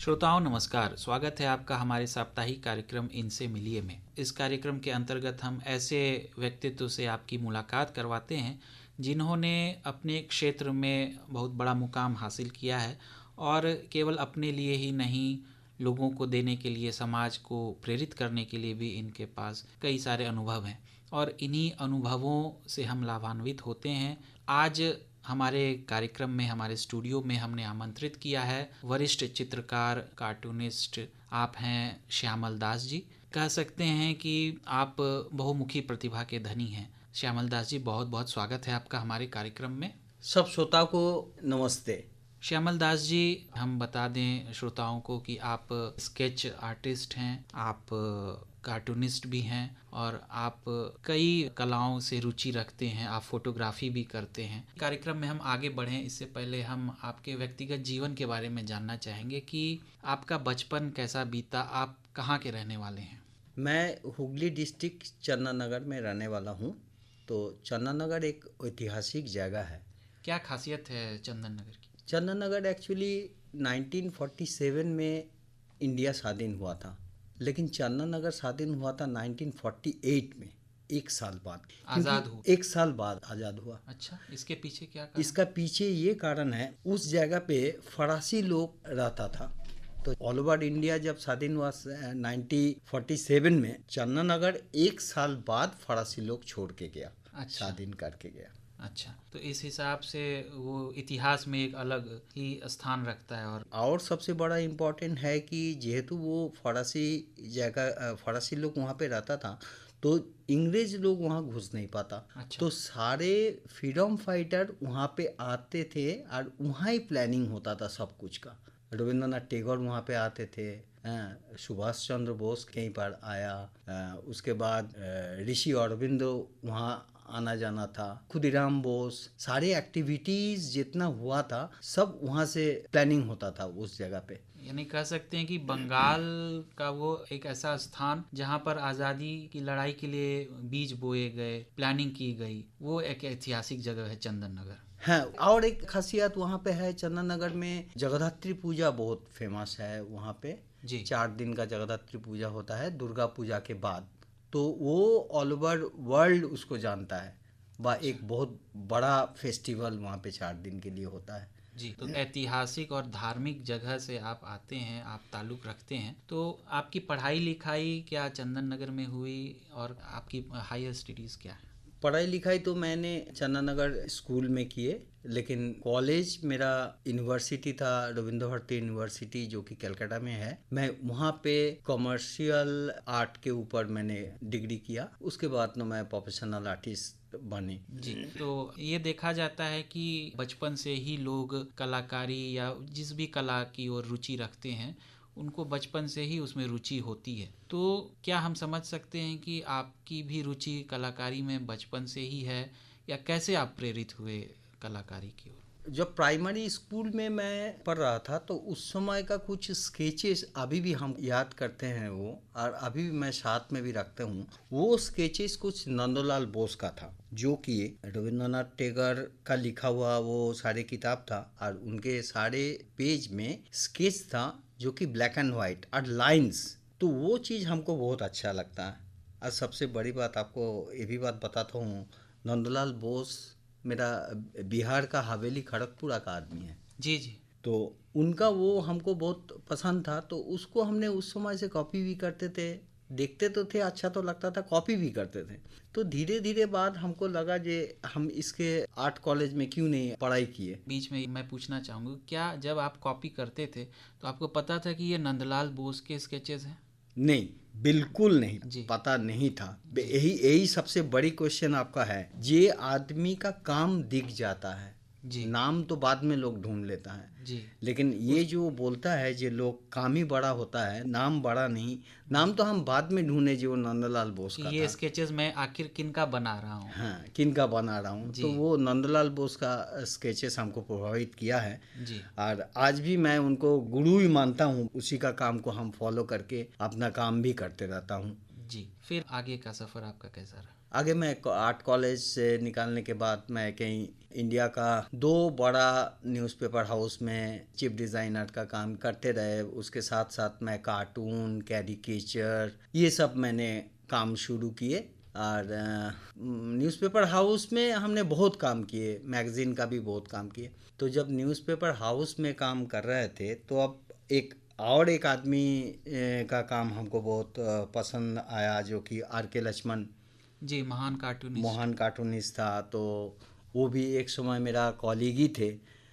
श्रोताओं नमस्कार, स्वागत है आपका हमारे साप्ताहिक कार्यक्रम इनसे मिलिए में। इस कार्यक्रम के अंतर्गत हम ऐसे व्यक्तित्व से आपकी मुलाकात करवाते हैं जिन्होंने अपने क्षेत्र में बहुत बड़ा मुकाम हासिल किया है और केवल अपने लिए ही नहीं, लोगों को देने के लिए, समाज को प्रेरित करने के लिए भी इनके पास कई सारे अनुभव हैं और इन्हीं अनुभवों से हम लाभान्वित होते हैं। आज हमारे कार्यक्रम में, हमारे स्टूडियो में हमने आमंत्रित किया है वरिष्ठ चित्रकार, कार्टूनिस्ट, आप हैं श्यामल दास जी। कह सकते हैं कि आप बहुमुखी प्रतिभा के धनी हैं। श्यामल दास जी, बहुत बहुत स्वागत है आपका हमारे कार्यक्रम में। सब श्रोताओं को नमस्ते। श्यामल दास जी, हम बता दें श्रोताओं को कि आप स्केच आर्टिस्ट हैं, आप कार्टूनिस्ट भी हैं और आप कई कलाओं से रुचि रखते हैं, आप फोटोग्राफी भी करते हैं। कार्यक्रम में हम आगे बढ़ें इससे पहले हम आपके व्यक्तिगत जीवन के बारे में जानना चाहेंगे कि आपका बचपन कैसा बीता, आप कहाँ के रहने वाले हैं? मैं हुगली डिस्ट्रिक्ट चंदन नगर में रहने वाला हूँ। तो चंदन नगर एक ऐतिहासिक जगह है। क्या खासियत है चंदन नगर की? चंदन नगर एक्चुअली 1947 में इंडिया स्वाधीन हुआ था, लेकिन चंदन नगर स्वाधीन हुआ था 1948 में, एक साल बाद आज़ाद हुआ। एक साल बाद आज़ाद हुआ। अच्छा, इसके पीछे क्या कारण? इसका पीछे ये कारण है, उस जगह पे फरासी लोग रहता था। तो ऑल ओवर इंडिया जब स्वाधीन हुआ 1947 में, चंदन नगर एक साल बाद फरासी लोग छोड़ के गया। अच्छा। स्वाधीन करके गया। अच्छा, तो इस हिसाब से वो इतिहास में एक अलग ही स्थान रखता है। और सबसे बड़ा इम्पोर्टेंट है कि जेहेतु वो फरासी लोग वहाँ पे रहता था, तो इंग्रेज लोग वहाँ घुस नहीं पाता। अच्छा। तो सारे फ्रीडम फाइटर वहाँ पे आते थे और वहाँ ही प्लानिंग होता था सब कुछ का। रविंद्रनाथ टैगोर वहाँ पे आते थे, सुभाष चंद्र बोस कहीं पर आया, उसके बाद ऋषि अरविंदो वहाँ आना जाना था, खुदीराम बोस, सारे एक्टिविटीज जितना हुआ था सब वहाँ से प्लानिंग होता था उस जगह पे। यानी कह सकते हैं कि बंगाल का वो एक ऐसा स्थान जहाँ पर आज़ादी की लड़ाई के लिए बीज बोए गए, प्लानिंग की गई, वो एक ऐतिहासिक जगह है चंदन नगर। हाँ, और एक खासियत वहाँ पे है, चंदन नगर में जगद्धात्री पूजा बहुत फेमस है। वहाँ पे जी। 4 दिन का जगद्धात्री पूजा होता है दुर्गा पूजा के बाद। तो वो ऑल ओवर वर्ल्ड उसको जानता है। वह एक बहुत बड़ा फेस्टिवल वहाँ पे 4 दिन के लिए होता है। जी, तो ऐतिहासिक और धार्मिक जगह से आप आते हैं, आप ताल्लुक़ रखते हैं, तो आपकी पढ़ाई लिखाई क्या चंदन नगर में हुई और आपकी हायर स्टडीज़ क्या है? पढ़ाई लिखाई तो मैंने चंदन नगर स्कूल में किए, लेकिन कॉलेज मेरा यूनिवर्सिटी था, रविंद्र भारती यूनिवर्सिटी, जो कि कलकत्ता में है। मैं वहाँ पे कमर्शियल आर्ट के ऊपर मैंने डिग्री किया। उसके बाद तो मैं प्रोफेशनल आर्टिस्ट बने। जी, तो ये देखा जाता है कि बचपन से ही लोग कलाकारी या जिस भी कला की ओर रुचि रखते हैं, उनको बचपन से ही उसमें रुचि होती है। तो क्या हम समझ सकते हैं कि आपकी भी रुचि कलाकारी में बचपन से ही है, या कैसे आप प्रेरित हुए कलाकारी की ओर? जब प्राइमरी स्कूल में मैं पढ़ रहा था, तो उस समय का कुछ स्केचेस अभी भी हम याद करते हैं वो, और अभी भी मैं साथ में भी रखता हूँ। वो स्केचेस कुछ नंदलाल बोस का था, जो कि रविंद्रनाथ टैगोर का लिखा हुआ वो सारे किताब था, और उनके सारे पेज में स्केच था जो कि ब्लैक एंड वाइट और लाइन्स। तो वो चीज़ हमको बहुत अच्छा लगता है। और सबसे बड़ी बात आपको ये भी बात बताता हूँ, नंदलाल बोस मेरा बिहार का हवेली खड़गपुरा का आदमी है। जी जी। तो उनका वो हमको बहुत पसंद था, तो उसको हमने उस समय से कॉपी भी करते थे, देखते तो थे, अच्छा तो लगता था, कॉपी भी करते थे। तो धीरे धीरे बाद हमको लगा जे हम इसके आर्ट कॉलेज में क्यों नहीं पढ़ाई किए। बीच में मैं पूछना चाहूँगा, क्या जब आप कॉपी करते थे तो आपको पता था कि ये नंदलाल बोस के स्केचेस हैं? नहीं, बिल्कुल नहीं जी। पता नहीं था। यही यही सबसे बड़ी क्वेश्चन आपका है। ये आदमी का काम दिख जाता है, जी नाम तो बाद में लोग ढूंढ लेता है। जी। लेकिन ये जो बोलता है जे लोग, काम ही बड़ा होता है, नाम बड़ा नहीं। नाम तो हम बाद में ढूंढे जो नंदलाल बोस कि का ये था। स्केचेस मैं आखिर किन का बना रहा हूँ। हाँ, किन का बना रहा हूँ, जी। तो वो नंदलाल बोस का स्केचेस हमको प्रभावित किया है। जी। और आज भी मैं उनको गुरु ही मानता हूँ। उसी का काम को हम फॉलो करके अपना काम भी करते रहता हूँ। जी, फिर आगे का सफ़र आपका कैसा रहा? आगे मैं आर्ट कॉलेज से निकालने के बाद मैं कहीं इंडिया का 2 बड़ा न्यूज़पेपर हाउस में चीफ डिज़ाइनर का काम करते रहे। उसके साथ साथ मैं कार्टून, कैरिकेचर ये सब मैंने काम शुरू किए। और न्यूज़पेपर हाउस में हमने बहुत काम किए, मैगज़ीन का भी बहुत काम किए। तो जब न्यूज़पेपर हाउस में काम कर रहे थे तो अब एक आदमी का काम हमको बहुत पसंद आया, जो कि R.K. लक्ष्मण जी, महान कार्टूनिस्ट था। तो वो भी एक समय मेरा कॉलीग ही थे।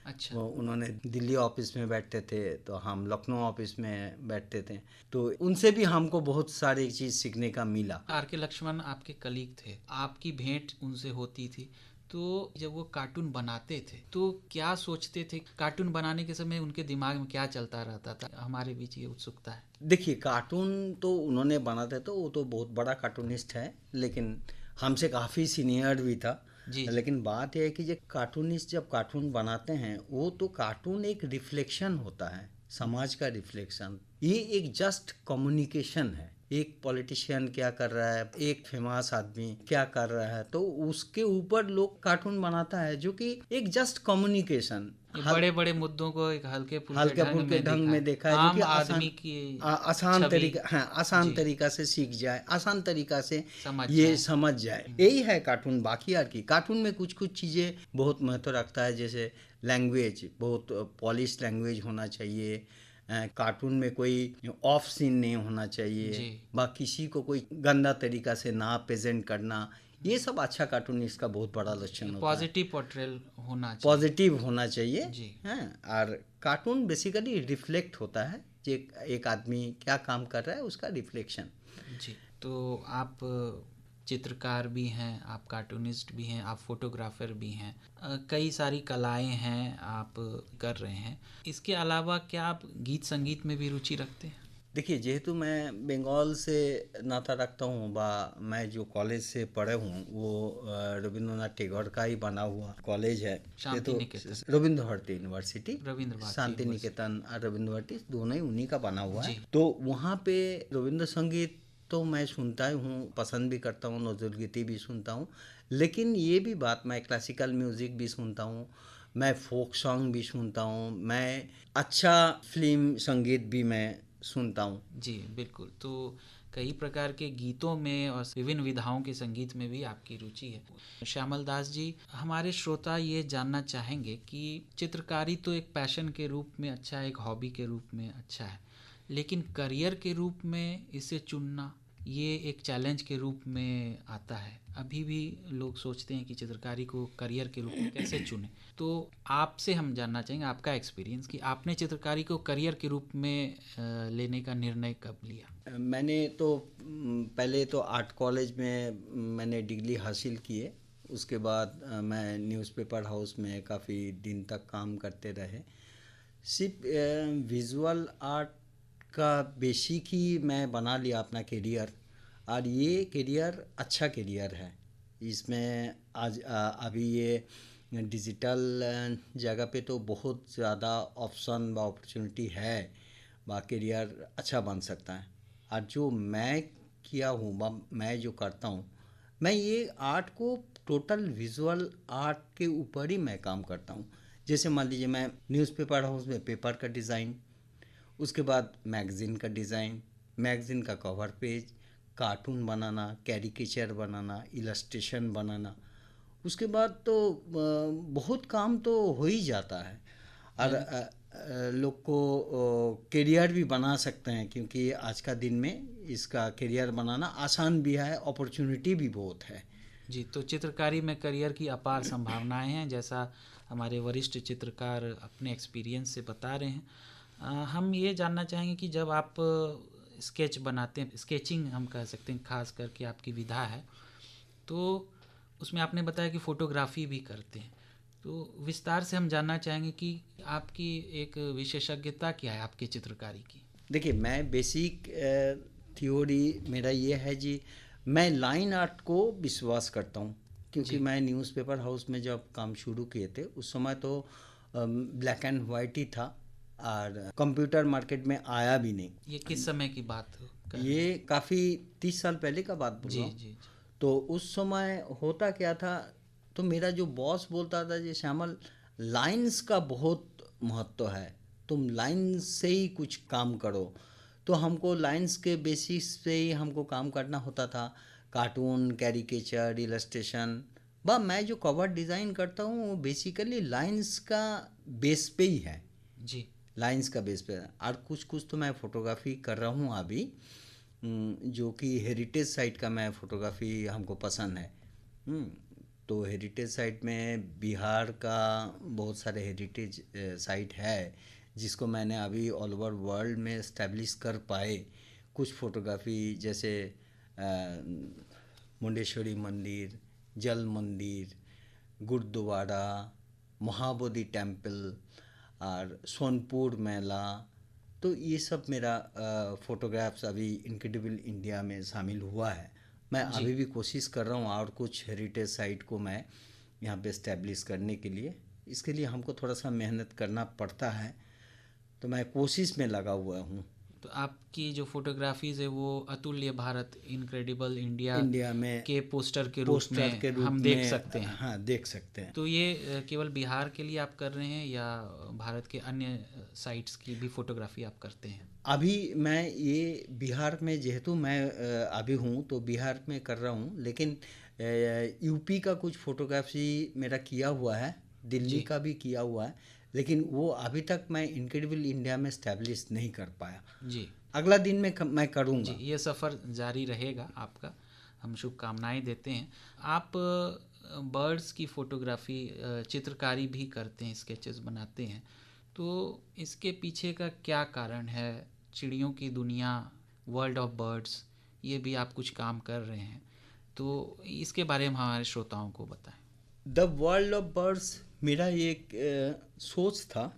अच्छा। उन्होंने दिल्ली ऑफिस में बैठते थे तो हम लखनऊ ऑफिस में बैठते थे, तो उनसे भी हमको बहुत सारी चीज़ सीखने का मिला। R.K. लक्ष्मण आपके कलीग थे, आपकी भेंट उनसे होती थी, तो जब वो कार्टून बनाते थे तो क्या सोचते थे? कार्टून बनाने के समय उनके दिमाग में क्या चलता रहता था? हमारे बीच ये उत्सुकता है। देखिए, कार्टून तो उन्होंने बनाते तो वो तो बहुत बड़ा कार्टूनिस्ट है, लेकिन हमसे काफ़ी सीनियर भी था। जी। लेकिन बात यह है कि जो कार्टूनिस्ट जब कार्टून बनाते हैं, वो तो कार्टून एक रिफ्लेक्शन होता है, समाज का रिफ्लेक्शन। ये एक जस्ट कम्युनिकेशन है। एक पॉलिटिशियन क्या कर रहा है, एक फेमस आदमी क्या कर रहा है, तो उसके ऊपर लोग कार्टून बनाता है, जो कि एक जस्ट कम्युनिकेशन, बड़े बड़े मुद्दों को एक हल्के फुल्के ढंग में देखा है, जो आम कि आदमी की आसान छवि। तरीका, हाँ, आसान तरीका से सीख जाए, आसान तरीका से समझ समझ जाए। यही है कार्टून। बाकी यार की कार्टून में कुछ कुछ चीज़ें बहुत महत्व रखता है, जैसे लैंग्वेज, बहुत पॉलिश लैंग्वेज होना चाहिए। कार्टून में कोई ऑफ सीन नहीं होना चाहिए, किसी को कोई गंदा तरीका से ना प्रेजेंट करना, ये सब अच्छा कार्टूनिस्ट का बहुत बड़ा लक्षण होता है। पॉजिटिव पोर्ट्रेल होना चाहिए, पॉजिटिव होना चाहिए जी। हैं। और कार्टून बेसिकली रिफ्लेक्ट होता है, जो एक आदमी क्या काम कर रहा है उसका रिफ्लेक्शन। जी, तो आप चित्रकार भी हैं, आप कार्टूनिस्ट भी हैं, आप फोटोग्राफर भी हैं, कई सारी कलाएं हैं आप कर रहे हैं। इसके अलावा क्या आप गीत संगीत में भी रुचि रखते हैं? देखिए, जेहेतु मैं बंगाल से नाता रखता हूँ, मैं जो कॉलेज से पढ़े हूँ वो रविंद्रनाथ टैगोर का ही बना हुआ कॉलेज है, शांति निकेतन, रविंद्र भारती यूनिवर्सिटी, रविंद्र शांति निकेतन और रविंद्र भारती दोनों ही उन्हीं का बना हुआ है। जी। तो वहाँ पे रविंद्र संगीत तो मैं सुनता ही हूँ, पसंद भी करता हूँ, नजरुल गीति भी सुनता हूँ। लेकिन ये भी बात, मैं क्लासिकल म्यूज़िक भी सुनता हूँ, मैं फोक सॉन्ग भी सुनता हूँ, मैं अच्छा फिल्म संगीत भी मैं सुनता हूँ। जी बिल्कुल। तो कई प्रकार के गीतों में और विभिन्न विधाओं के संगीत में भी आपकी रुचि है। श्यामल दास जी, हमारे श्रोता ये जानना चाहेंगे कि चित्रकारी तो एक पैशन के रूप में अच्छा है, एक हॉबी के रूप में अच्छा है, लेकिन करियर के रूप में इसे चुनना ये एक चैलेंज के रूप में आता है। अभी भी लोग सोचते हैं कि चित्रकारी को करियर के रूप में कैसे चुने। तो आपसे हम जानना चाहेंगे आपका एक्सपीरियंस कि आपने चित्रकारी को करियर के रूप में लेने का निर्णय कब लिया? मैंने तो पहले तो आर्ट कॉलेज में मैंने डिग्री हासिल की है। उसके बाद मैं न्यूज़पेपर हाउस में काफ़ी दिन तक काम करते रहे। सिर्फ विजुअल आर्ट का बेसिक ही मैं बना लिया अपना करियर, और ये करियर अच्छा करियर है। इसमें आज अभी ये डिजिटल जगह पे तो बहुत ज़्यादा ऑप्शन व अपॉर्चुनिटी है, करियर अच्छा बन सकता है। और जो मैं किया हूँ, मैं जो करता हूँ, मैं ये आर्ट को टोटल विजुअल आर्ट के ऊपर ही मैं काम करता हूँ। जैसे मान लीजिए, मैं न्यूज़पेपर हाउस में पेपर का डिज़ाइन, उसके बाद मैगज़ीन का डिज़ाइन, मैगज़ीन का कवर पेज, कार्टून बनाना, कैरिकेचर बनाना, इलस्ट्रेशन बनाना, उसके बाद तो बहुत काम तो हो ही जाता है। और लोग को करियर भी बना सकते हैं, क्योंकि आज का दिन में इसका करियर बनाना आसान भी है, अपॉर्चुनिटी भी बहुत है। जी, तो चित्रकारी में करियर की अपार संभावनाएं हैं, जैसा हमारे वरिष्ठ चित्रकार अपने एक्सपीरियंस से बता रहे हैं। हम ये जानना चाहेंगे कि जब आप स्केच बनाते हैं, स्केचिंग हम कह सकते हैं, खास करके आपकी विधा है, तो उसमें आपने बताया कि फ़ोटोग्राफी भी करते हैं, तो विस्तार से हम जानना चाहेंगे कि आपकी एक विशेषज्ञता क्या है आपकी चित्रकारी की? देखिए, मैं बेसिक थ्योरी मेरा ये है जी, मैं लाइन आर्ट को विश्वास करता हूँ, क्योंकि मैं न्यूज़पेपर हाउस में जब काम शुरू किए थे उस समय तो ब्लैक एंड वाइट ही था, और कंप्यूटर मार्केट में आया भी नहीं। ये किस समय की बात ये काफ़ी 30 साल पहले का बात बोल रहा हूँ। जी। तो उस समय होता क्या था, तो मेरा जो बॉस बोलता था जी श्यामल, लाइंस का बहुत महत्व है, तुम लाइंस से ही कुछ काम करो। तो हमको लाइंस के बेसिस पे ही हमको काम करना होता था। कार्टून, कैरिकेचर, इलस्ट्रेशन, मैं जो कवर डिज़ाइन करता हूँ वो बेसिकली लाइंस का बेस पे ही है। जी लाइंस का बेस पे। और कुछ कुछ तो मैं फोटोग्राफी कर रहा हूँ अभी, जो कि हेरिटेज साइट का मैं फोटोग्राफी हमको पसंद है। हम्म, तो हेरिटेज साइट में बिहार का बहुत सारे हेरिटेज साइट है जिसको मैंने अभी ऑल ओवर वर्ल्ड में इस्टेब्लिश कर पाए। कुछ फोटोग्राफी जैसे मुंडेश्वरी मंदिर, जल मंदिर, गुरुद्वारा, महाबोधि टेम्पल और सोनपुर मेला, तो ये सब मेरा फोटोग्राफ्स अभी इनक्रेडिबल इंडिया में शामिल हुआ है। मैं जी। अभी भी कोशिश कर रहा हूँ और कुछ हेरिटेज साइट को मैं यहाँ पे इस्टेब्लिश करने के लिए। इसके लिए हमको थोड़ा सा मेहनत करना पड़ता है, तो मैं कोशिश में लगा हुआ हूँ। तो आपकी जो फोटोग्राफीज है वो अतुल्य भारत, इनक्रेडिबल इंडिया इंडिया में के पोस्टर के रूप पोस्टर में के रूप हम देख में, सकते हैं। हाँ, देख सकते हैं। तो ये केवल बिहार के लिए आप कर रहे हैं या भारत के अन्य साइट्स की भी फोटोग्राफी आप करते हैं? अभी मैं ये बिहार में, जेहेतु मैं अभी हूँ तो बिहार में कर रहा हूँ, लेकिन यूपी का कुछ फोटोग्राफी मेरा किया हुआ है, दिल्ली जी का भी किया हुआ है, लेकिन वो अभी तक मैं इनक्रेडिबल इंडिया में इस्टेब्लिश नहीं कर पाया। जी अगला दिन में मैं जी, करूँगा। ये सफ़र जारी रहेगा आपका, हम शुभकामनाएं देते हैं। आप बर्ड्स की फ़ोटोग्राफ़ी, चित्रकारी भी करते हैं, स्केचेस बनाते हैं, तो इसके पीछे का क्या कारण है? चिड़ियों की दुनिया, वर्ल्ड ऑफ बर्ड्स, ये भी आप कुछ काम कर रहे हैं, तो इसके बारे में हमारे श्रोताओं को बताएं। द वर्ल्ड ऑफ बर्ड्स मेरा ये एक सोच था।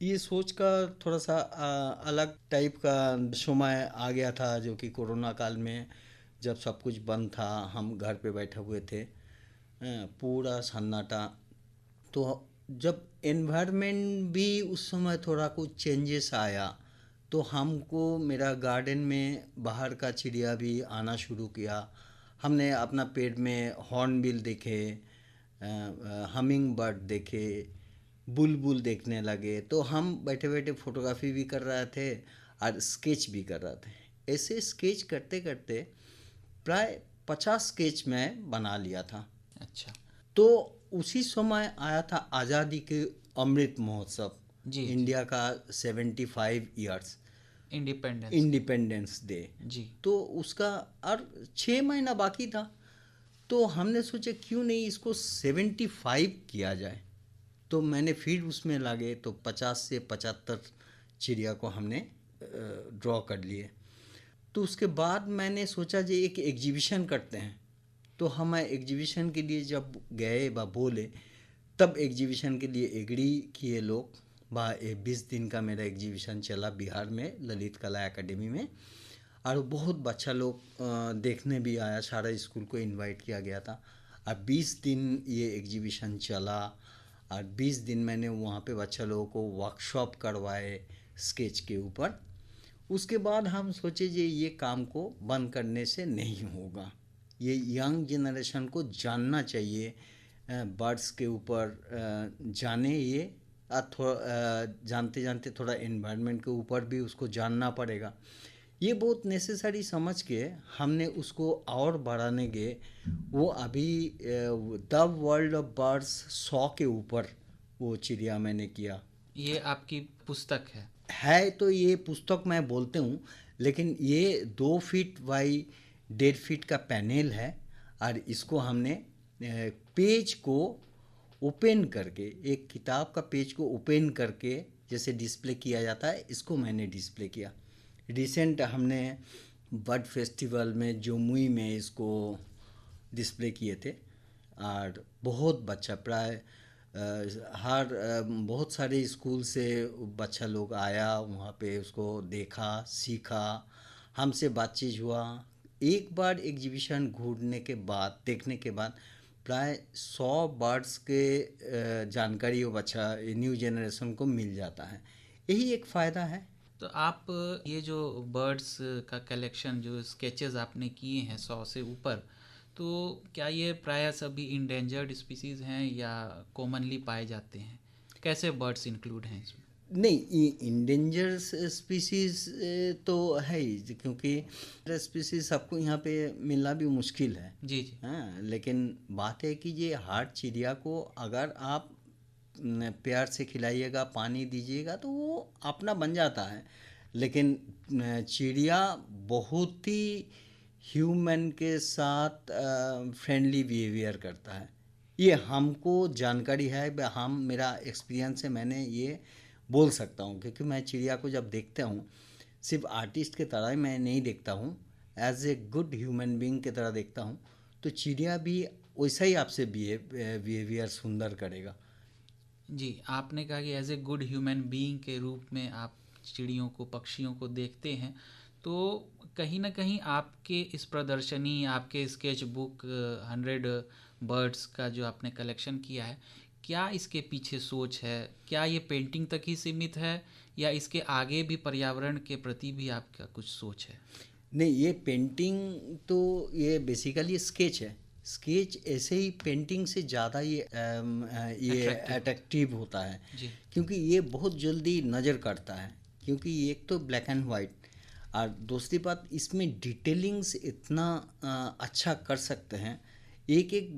ये सोच का थोड़ा सा अलग टाइप का समय आ गया था, जो कि कोरोना काल में जब सब कुछ बंद था, हम घर पे बैठे हुए थे, पूरा सन्नाटा। तो जब एनवायरनमेंट भी उस समय थोड़ा कुछ चेंजेस आया, तो हमको मेरा गार्डन में बाहर का चिड़िया भी आना शुरू किया। हमने अपना पेड़ में हॉर्नबिल देखे, हमिंग बर्ड देखे, बुलबुल देखने लगे, तो हम बैठे बैठे फोटोग्राफी भी कर रहे थे और स्केच भी कर रहे थे। ऐसे स्केच करते करते प्राय 50 स्केच मैं बना लिया था। अच्छा। तो उसी समय आया था आज़ादी के अमृत महोत्सव, जी जी। इंडिया का 75 years Independence Day. Independence Day. जी तो उसका और 6 महीना बाकी था, तो हमने सोचा क्यों नहीं इसको 75 किया जाए। तो मैंने फिर उसमें लगे तो 50 से 75 चिड़िया को हमने ड्रॉ कर लिए। तो उसके बाद मैंने सोचा जो एक एग्जीबिशन करते हैं। तो हम एग्जीबिशन के लिए जब गए बोले, तब एग्जीबिशन के लिए एग्री किए लोग। 20 दिन का मेरा एग्जीबिशन चला बिहार में, ललित कला एकेडमी में, और बहुत अच्छा लोग देखने भी आया, सारा स्कूल को इनवाइट किया गया था। और 20 दिन ये एग्जीबिशन चला, और 20 दिन मैंने वहाँ पे बच्चा लोगों को वर्कशॉप करवाए स्केच के ऊपर। उसके बाद हम सोचे जे ये काम को बंद करने से नहीं होगा, ये यंग जनरेशन को जानना चाहिए, बर्ड्स के ऊपर जाने ये, थोड़ा जानते जानते थोड़ा एनवायरनमेंट के ऊपर भी उसको जानना पड़ेगा। ये बहुत नेसेसरी समझ के हमने उसको और बढ़ाने गए। वो अभी द वर्ल्ड ऑफ बर्ड्स 100 के ऊपर वो चिड़िया मैंने किया ये आपकी पुस्तक है? है। तो ये पुस्तक मैं बोलते हूँ, लेकिन ये 2 फीट बाई 1.5 फीट का पैनल है, और इसको हमने पेज को ओपन करके, एक किताब का पेज को ओपन करके जैसे डिस्प्ले किया जाता है, इसको मैंने डिस्प्ले किया। रिसेंट हमने बर्ड फेस्टिवल में जमुई में इसको डिस्प्ले किए थे, और बहुत बच्चा, प्राय बहुत सारे स्कूल से बच्चा लोग आया, वहाँ पे उसको देखा, सीखा, हमसे बातचीत हुआ। एक बार एग्जीबिशन घूरने के बाद, देखने के बाद, प्राय 100 बर्ड्स के जानकारी वो बच्चा, न्यू जनरेशन को मिल जाता है। यही एक फ़ायदा है। तो आप ये जो बर्ड्स का कलेक्शन, जो स्केचेस आपने किए हैं 100 से ऊपर, तो क्या ये प्रायः सभी इंडेंजर्ड स्पीसीज़ हैं या कॉमनली पाए जाते हैं? कैसे बर्ड्स इंक्लूड हैं इसमें? नहीं, इंडेंजर स्पीसीज तो है ही, क्योंकि स्पीसीज सबको यहाँ पे मिलना भी मुश्किल है। जी जी। हाँ, लेकिन बात है कि ये हार्ट चिड़िया को अगर आप प्यार से खिलाइएगा, पानी दीजिएगा, तो वो अपना बन जाता है। लेकिन चिड़िया बहुत ही ह्यूमन के साथ फ्रेंडली बिहेवियर करता है। ये हमको जानकारी है, हम मेरा एक्सपीरियंस है, मैंने ये बोल सकता हूँ, क्योंकि मैं चिड़िया को जब देखता हूँ सिर्फ आर्टिस्ट की तरह ही मैं नहीं देखता हूँ, as a good human being की तरह देखता हूँ। तो चिड़िया भी वैसा ही आपसे बिहेवियर सुंदर करेगा। जी, आपने कहा कि as a good human being के रूप में आप चिड़ियों को, पक्षियों को देखते हैं, तो कहीं ना कहीं आपके इस प्रदर्शनी, आपके स्केच बुक 100 बर्ड्स का जो आपने कलेक्शन किया है, क्या इसके पीछे सोच है? क्या ये पेंटिंग तक ही सीमित है या इसके आगे भी पर्यावरण के प्रति भी आपका कुछ सोच है? नहीं, ये पेंटिंग तो ये बेसिकली स्केच है। स्केच ऐसे ही पेंटिंग से ज़्यादा ये अट्रैक्टिव। अट्रैक्टिव होता है, जी क्योंकि ये बहुत जल्दी नज़र करता है। क्योंकि एक तो ब्लैक एंड वाइट, और दूसरी बात इसमें डिटेलिंग्स इतना अच्छा कर सकते हैं। एक एक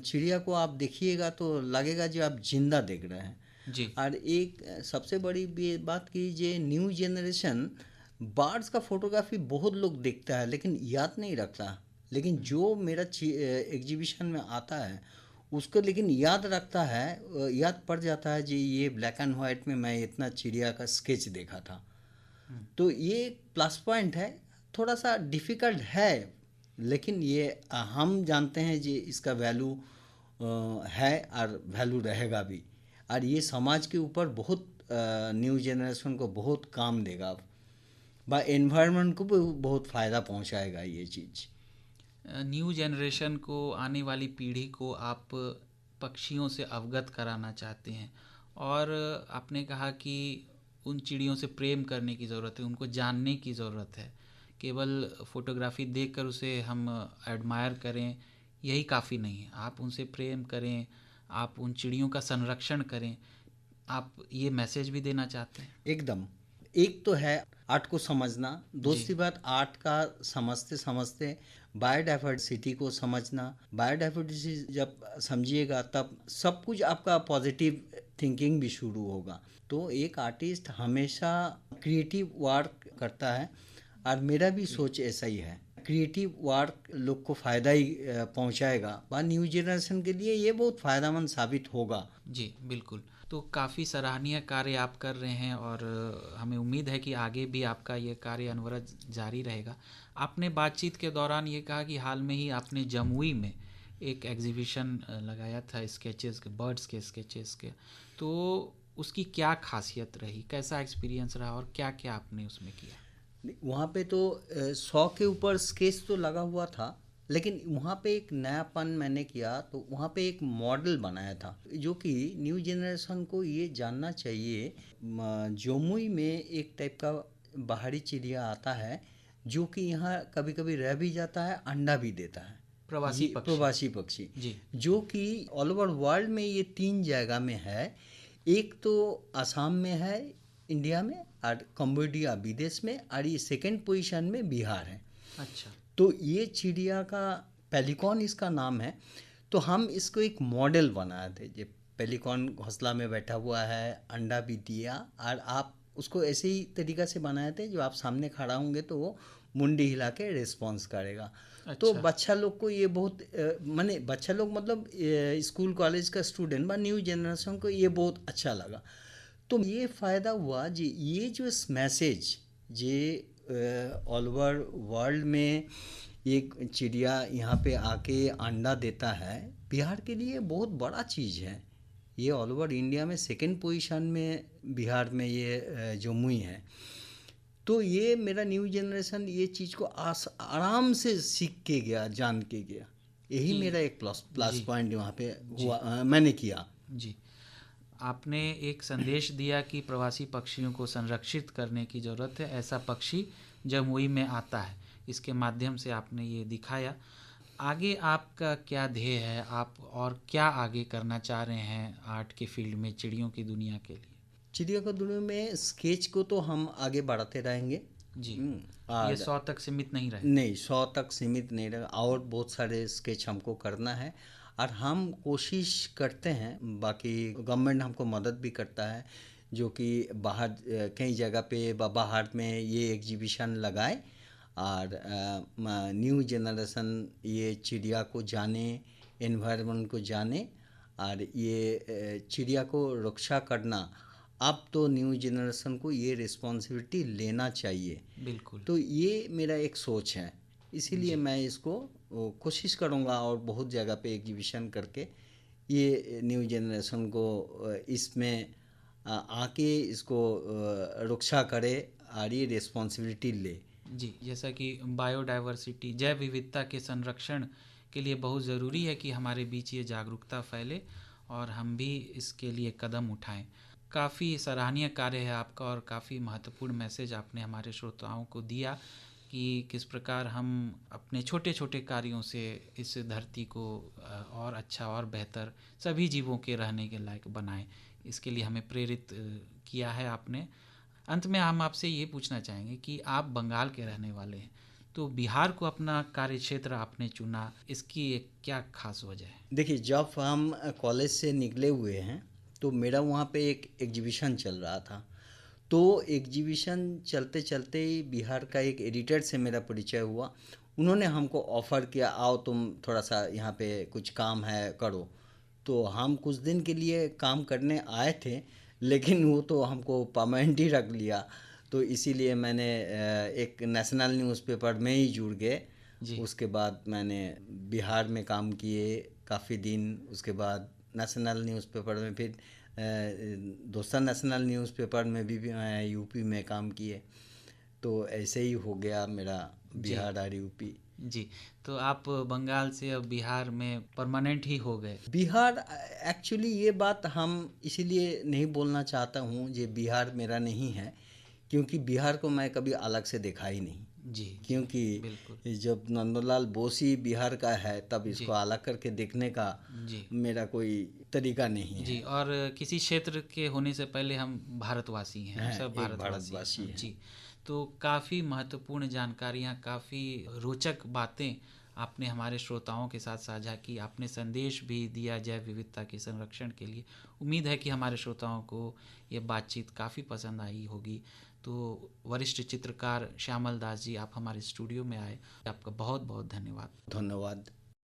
चिड़िया को आप देखिएगा तो लगेगा जो आप जिंदा देख रहे हैं। जी। और एक सबसे बड़ी बात कीजिए, न्यू जनरेशन बर्ड्स का फोटोग्राफी बहुत लोग देखता है लेकिन याद नहीं रखता। लेकिन जो मेरा एग्जीबिशन में आता है उसको लेकिन याद रखता है, याद पड़ जाता है जी ये ब्लैक एंड वाइट में मैं इतना चिड़िया का स्केच देखा था। तो ये एक प्लस पॉइंट है। थोड़ा सा डिफ़िकल्ट है, लेकिन ये हम जानते हैं जी इसका वैल्यू है और वैल्यू रहेगा भी। और ये समाज के ऊपर बहुत न्यू जनरेशन को बहुत काम देगा, व एनवायरनमेंट को भी बहुत फ़ायदा पहुंचाएगा ये चीज़। न्यू जनरेशन को, आने वाली पीढ़ी को आप पक्षियों से अवगत कराना चाहते हैं, और आपने कहा कि उन चिड़ियों से प्रेम करने की ज़रूरत है, उनको जानने की ज़रूरत है। केवल फोटोग्राफी देखकर उसे हम एडमायर करें यही काफ़ी नहीं है, आप उनसे प्रेम करें, आप उन चिड़ियों का संरक्षण करें। आप ये मैसेज भी देना चाहते हैं? एकदम। एक तो है आर्ट को समझना, जी दूसरी बात आर्ट का समझते समझते बायोडाइवर्सिटी को समझना। बायोडाइवर्सिटी जब समझिएगा तब सब कुछ आपका पॉजिटिव थिंकिंग भी शुरू होगा। तो एक आर्टिस्ट हमेशा क्रिएटिव वर्क करता है, और मेरा भी सोच ऐसा ही है। क्रिएटिव वर्क लोग को फ़ायदा ही पहुंचाएगा, और न्यू जनरेशन के लिए ये बहुत फ़ायदेमंद साबित होगा। जी बिल्कुल। तो काफ़ी सराहनीय कार्य आप कर रहे हैं, और हमें उम्मीद है कि आगे भी आपका ये कार्य अनवरत जारी रहेगा। आपने बातचीत के दौरान ये कहा कि हाल में ही आपने जमुई में एक एग्जीबिशन लगाया था स्केचेस के, बर्ड्स के स्केचेस के, तो उसकी क्या खासियत रही, कैसा एक्सपीरियंस रहा और क्या क्या आपने उसमें किया? वहाँ पे तो 100 के ऊपर स्केच तो लगा हुआ था, लेकिन वहाँ पे एक नयापन मैंने किया। तो वहाँ पे एक मॉडल बनाया था जो कि न्यू जनरेशन को ये जानना चाहिए। जमुई में एक टाइप का बाहरी चिड़िया आता है जो कि यहाँ कभी कभी रह भी जाता है, अंडा भी देता है। प्रवासी ये पक्षी। प्रवासी पक्षी, जी जो कि ऑल ओवर वर्ल्ड में ये 3 जगह में है। एक तो असम में है इंडिया में, और कम्बोडिया विदेश में, और ये सेकंड पोजीशन में बिहार है। अच्छा। तो ये चिड़िया का पेलिकॉन इसका नाम है। तो हम इसको एक मॉडल बनाए थे, जो पेलिकॉन घोंसला में बैठा हुआ है, अंडा भी दिया, और आप उसको ऐसे ही तरीक़ा से बनाए थे जो आप सामने खड़ा होंगे तो वो मुंडी हिला के रिस्पॉन्स करेगा। तो अच्छा। बच्चा लोग को ये बहुत माने बच्चा लोग मतलब स्कूल कॉलेज का स्टूडेंट बा न्यू जनरेशन को ये बहुत अच्छा लगा। तो ये फ़ायदा हुआ जी, ये जो मैसेज जे ऑल ओवर वर्ल्ड में एक चिड़िया यहाँ पे आके अंडा देता है, बिहार के लिए बहुत बड़ा चीज़ है। ये ऑल ओवर इंडिया में सेकंड पोजीशन में बिहार में ये जमुई है। तो ये मेरा न्यू जनरेशन ये चीज़ को आराम से सीख के गया, जान के गया। यही कि मेरा एक प्लस जी पॉइंट वहाँ पे जी हुआ, मैंने किया। जी। आपने एक संदेश दिया कि प्रवासी पक्षियों को संरक्षित करने की ज़रूरत है, ऐसा पक्षी जमुई में आता है, इसके माध्यम से आपने ये दिखाया। आगे आपका क्या ध्येय है, आप और क्या आगे करना चाह रहे हैं आर्ट के फील्ड में चिड़ियों की दुनिया के लिए? चिड़िया का दुनिया में स्केच को तो हम आगे बढ़ाते रहेंगे। जी, ये और 100 तक सीमित नहीं रहे। नहीं, 100 तक सीमित नहीं रहेगा, और बहुत सारे स्केच हमको करना है। और हम कोशिश करते हैं, बाकी गवर्नमेंट हमको मदद भी करता है, जो कि बाहर कई जगह पे बाबा हाट में ये एग्जीबिशन लगाए, और न्यू जनरेशन ये चिड़िया को जाने, एनवायरनमेंट को जाने, और ये चिड़िया को रक्षा करना अब तो न्यू जनरेशन को ये रिस्पॉन्सिबिलिटी लेना चाहिए। बिल्कुल। तो ये मेरा एक सोच है, इसीलिए मैं इसको कोशिश करूँगा, और बहुत जगह पे एग्जीबिशन करके ये न्यू जनरेशन को इसमें आके इसको रक्षा करे, और ये रिस्पॉन्सिबिलिटी ले। जी, जैसा कि बायोडाइवर्सिटी, जैव विविधता के संरक्षण के लिए बहुत ज़रूरी है कि हमारे बीच ये जागरूकता फैले और हम भी इसके लिए कदम उठाएं। काफ़ी सराहनीय कार्य है आपका और काफ़ी महत्वपूर्ण मैसेज आपने हमारे श्रोताओं को दिया कि किस प्रकार हम अपने छोटे छोटे कार्यों से इस धरती को और अच्छा और बेहतर सभी जीवों के रहने के लायक बनाएं। इसके लिए हमें प्रेरित किया है आपने। अंत में हम आपसे ये पूछना चाहेंगे कि आप बंगाल के रहने वाले हैं, तो बिहार को अपना कार्य क्षेत्र आपने चुना, इसकी एक क्या खास वजह है? देखिए, जब हम कॉलेज से निकले हुए हैं तो मेरा वहाँ पे एक एग्जीबिशन चल रहा था। तो एग्जीबिशन चलते चलते ही बिहार का एक एडिटर से मेरा परिचय हुआ। उन्होंने हमको ऑफ़र किया, आओ तुम थोड़ा सा यहाँ पे कुछ काम है करो। तो हम कुछ दिन के लिए काम करने आए थे, लेकिन वो तो हमको परमानेंट ही रख लिया। तो इसीलिए मैंने एक नेशनल न्यूज़पेपर में ही जुड़ गए। जी। उसके बाद मैंने बिहार में काम किए काफ़ी दिन, उसके बाद नेशनल न्यूज़पेपर में, फिर दूसरा नेशनल न्यूज़पेपर में भी मैं यूपी में काम किए। तो ऐसे ही हो गया मेरा बिहार और यूपी। जी, तो आप बंगाल से अब बिहार में परमानेंट ही हो गए। बिहार, एक्चुअली ये बात हम इसीलिए नहीं बोलना चाहता हूँ जे बिहार मेरा नहीं है, क्योंकि बिहार को मैं कभी अलग से देखा ही नहीं। जी, क्योंकि बिल्कुल। जब नंदलाल बोस बिहार का है तब जी, इसको अलग करके देखने का जी, मेरा कोई तरीका नहीं जी, है। और किसी क्षेत्र के होने से पहले हम भारतवासी हैं, हम सब एक भारतवासी भारतवासी हैं। है। जी, तो काफ़ी महत्वपूर्ण जानकारियाँ, काफ़ी रोचक बातें आपने हमारे श्रोताओं के साथ साझा की। आपने संदेश भी दिया जैव विविधता के संरक्षण के लिए। उम्मीद है कि हमारे श्रोताओं को ये बातचीत काफ़ी पसंद आई होगी। तो वरिष्ठ चित्रकार श्यामल दास जी, आप हमारे स्टूडियो में आए, आपका बहुत बहुत धन्यवाद। धन्यवाद।